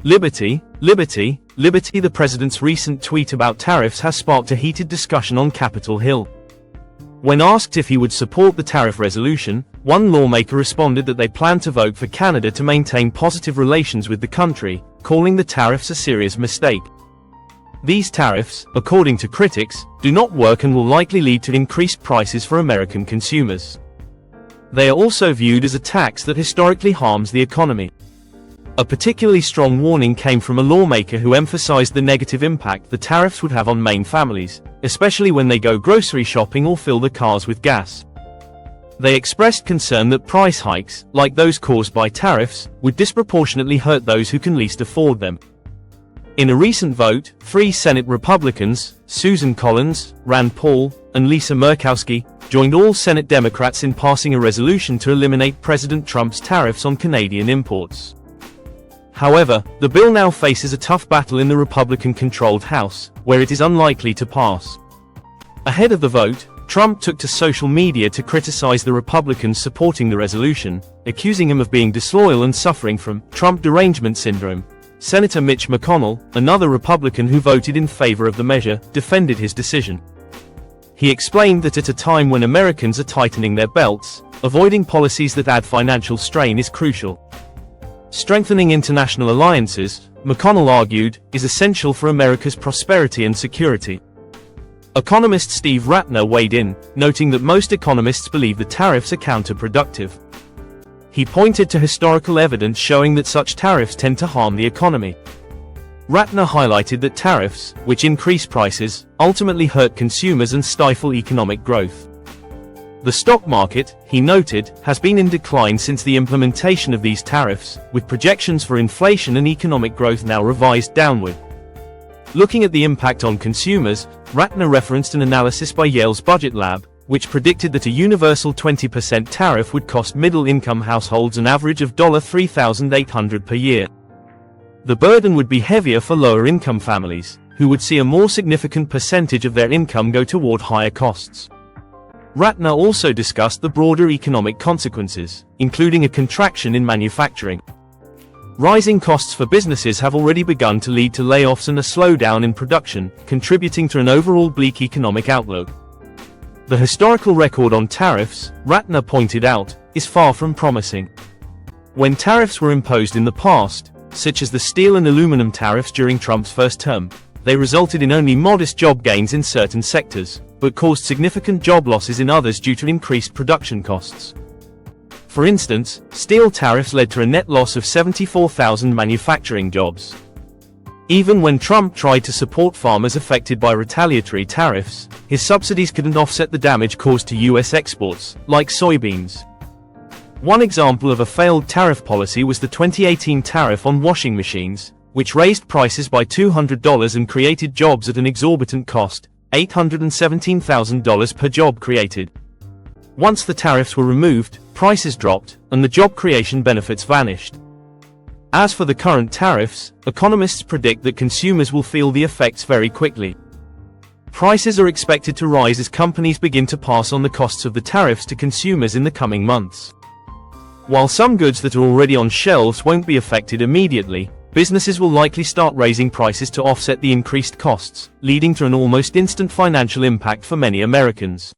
Liberty, liberty, liberty. The president's recent tweet about tariffs has sparked a heated discussion on Capitol Hill. When asked if he would support the tariff resolution, one lawmaker responded that they plan to vote for Canada to maintain positive relations with the country, calling the tariffs a serious mistake. These tariffs, according to critics, do not work and will likely lead to increased prices for American consumers. They are also viewed as a tax that historically harms the economy. A particularly strong warning came from a lawmaker who emphasized the negative impact the tariffs would have on Maine families, especially when they go grocery shopping or fill their cars with gas. They expressed concern that price hikes, like those caused by tariffs, would disproportionately hurt those who can least afford them. In a recent vote, 3 Senate Republicans, Susan Collins, Rand Paul, and Lisa Murkowski, joined all Senate Democrats in passing a resolution to eliminate President Trump's tariffs on Canadian imports. However, the bill now faces a tough battle in the Republican-controlled House, where it is unlikely to pass. Ahead of the vote, Trump took to social media to criticize the Republicans supporting the resolution, accusing him of being disloyal and suffering from Trump derangement syndrome. Senator Mitch McConnell, another Republican who voted in favor of the measure, defended his decision. He explained that at a time when Americans are tightening their belts, avoiding policies that add financial strain is crucial. Strengthening international alliances, McConnell argued, is essential for America's prosperity and security. Economist Steve Ratner weighed in, noting that most economists believe the tariffs are counterproductive. He pointed to historical evidence showing that such tariffs tend to harm the economy. Ratner highlighted that tariffs, which increase prices, ultimately hurt consumers and stifle economic growth. The stock market, he noted, has been in decline since the implementation of these tariffs, with projections for inflation and economic growth now revised downward. Looking at the impact on consumers, Ratner referenced an analysis by Yale's Budget Lab, which predicted that a universal 20% tariff would cost middle-income households an average of $3,800 per year. The burden would be heavier for lower-income families, who would see a more significant percentage of their income go toward higher costs. Ratner also discussed the broader economic consequences, including a contraction in manufacturing. Rising costs for businesses have already begun to lead to layoffs and a slowdown in production, contributing to an overall bleak economic outlook. The historical record on tariffs, Ratner pointed out, is far from promising. When tariffs were imposed in the past, such as the steel and aluminum tariffs during Trump's first term, they resulted in only modest job gains in certain sectors, but caused significant job losses in others due to increased production costs. For instance, steel tariffs led to a net loss of 74,000 manufacturing jobs. Even when Trump tried to support farmers affected by retaliatory tariffs, his subsidies couldn't offset the damage caused to U.S. exports, like soybeans. One example of a failed tariff policy was the 2018 tariff on washing machines, which raised prices by $200 and created jobs at an exorbitant cost, $817,000 per job created. Once the tariffs were removed, prices dropped, and the job creation benefits vanished. As for the current tariffs, economists predict that consumers will feel the effects very quickly. Prices are expected to rise as companies begin to pass on the costs of the tariffs to consumers in the coming months. While some goods that are already on shelves won't be affected immediately, businesses will likely start raising prices to offset the increased costs, leading to an almost instant financial impact for many Americans.